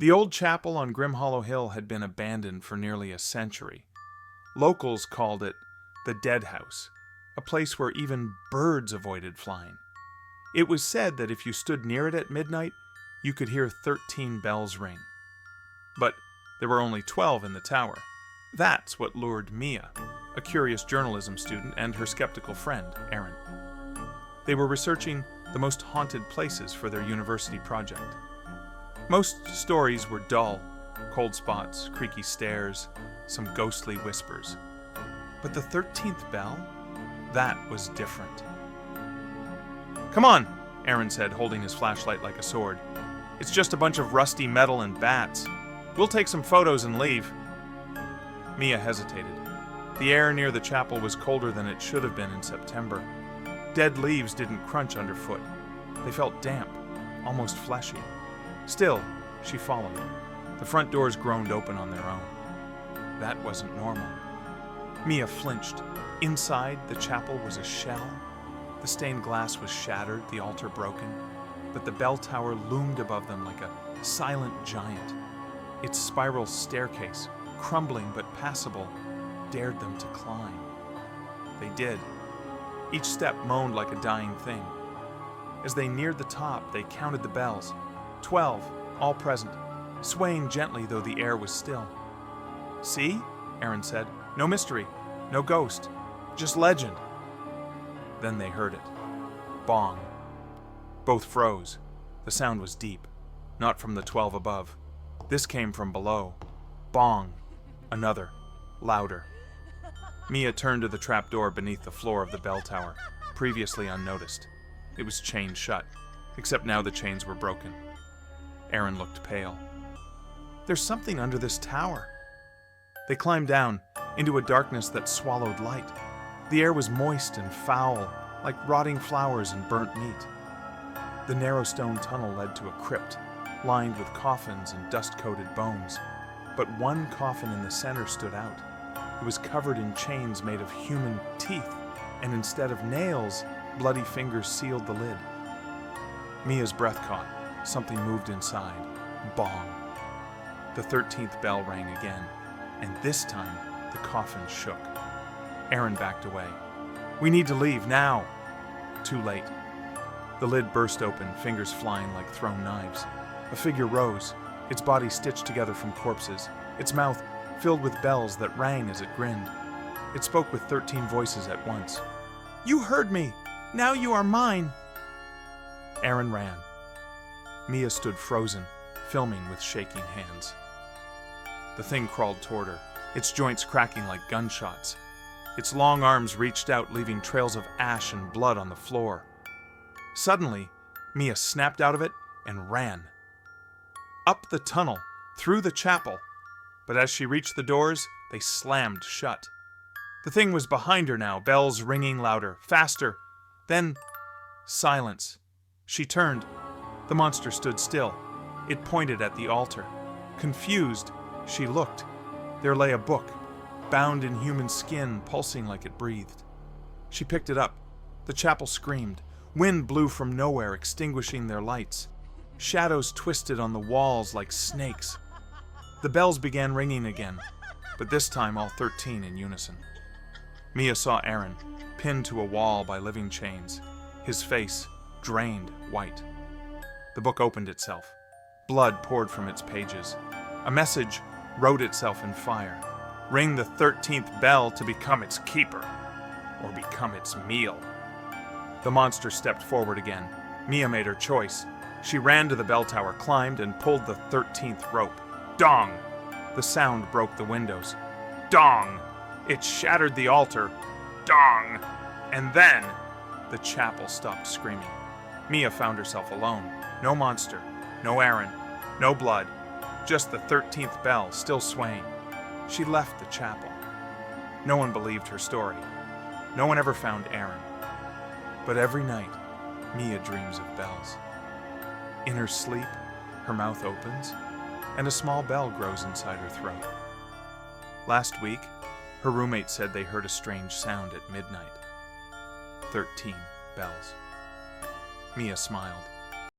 The old chapel on Grim Hollow Hill had been abandoned for nearly a century. Locals called it the Dead House, a place where even birds avoided flying. It was said that if you stood near it at midnight, you could hear 13 bells ring. But there were only 12 in the tower. That's what lured Mia, a curious journalism student, and her skeptical friend, Aaron. They were researching the most haunted places for their university project. Most stories were dull, cold spots, creaky stairs, some ghostly whispers. But the 13th Bell? That was different. "Come on," Aaron said, holding his flashlight like a sword. "It's just a bunch of rusty metal and bats. We'll take some photos and leave." Mia hesitated. The air near the chapel was colder than it should have been in September. Dead leaves didn't crunch underfoot. They felt damp, almost fleshy. Still, she followed. The front doors groaned open on their own. That wasn't normal. Mia flinched. Inside, the chapel was a shell. The stained glass was shattered, the altar broken, but the bell tower loomed above them like a silent giant. Its spiral staircase, crumbling but passable, dared them to climb. They did. Each step moaned like a dying thing. As they neared the top, they counted the bells. 12, all present, swaying gently though the air was still. "See?" Aaron said. "No mystery, no ghost, just legend." Then they heard it. Bong. Both froze. The sound was deep, not from the 12 above. This came from below. Bong. Another, louder. Mia turned to the trapdoor beneath the floor of the bell tower, previously unnoticed. It was chained shut, except now the chains were broken. Aaron looked pale. "There's something under this tower." They climbed down, into a darkness that swallowed light. The air was moist and foul, like rotting flowers and burnt meat. The narrow stone tunnel led to a crypt, lined with coffins and dust-coated bones. But one coffin in the center stood out. It was covered in chains made of human teeth, and instead of nails, bloody fingers sealed the lid. Mia's breath caught. Something moved inside. Bong. The 13th bell rang again, and this time the coffin shook. Aaron backed away. "We need to leave, now!" Too late. The lid burst open, fingers flying like thrown knives. A figure rose, its body stitched together from corpses, its mouth filled with bells that rang as it grinned. It spoke with 13 voices at once. "You heard me! Now you are mine!" Aaron ran. Mia stood frozen, filming with shaking hands. The thing crawled toward her, its joints cracking like gunshots. Its long arms reached out, leaving trails of ash and blood on the floor. Suddenly, Mia snapped out of it and ran. Up the tunnel, through the chapel. But as she reached the doors, they slammed shut. The thing was behind her now, bells ringing louder, faster. Then, silence. She turned. The monster stood still. It pointed at the altar. Confused, she looked. There lay a book, bound in human skin, pulsing like it breathed. She picked it up. The chapel screamed. Wind blew from nowhere, extinguishing their lights. Shadows twisted on the walls like snakes. The bells began ringing again, but this time all 13 in unison. Mia saw Aaron, pinned to a wall by living chains, his face drained white. The book opened itself. Blood poured from its pages. A message wrote itself in fire. "Ring the 13th bell to become its keeper, or become its meal." The monster stepped forward again. Mia made her choice. She ran to the bell tower, climbed, and pulled the 13th rope. Dong! The sound broke the windows. Dong! It shattered the altar. Dong! And then, the chapel stopped screaming. Mia found herself alone. No monster, no Aaron, no blood, just the 13th bell still swaying. She left the chapel. No one believed her story. No one ever found Aaron. But every night, Mia dreams of bells. In her sleep, her mouth opens, and a small bell grows inside her throat. Last week, her roommate said they heard a strange sound at midnight. 13 bells. Mia smiled.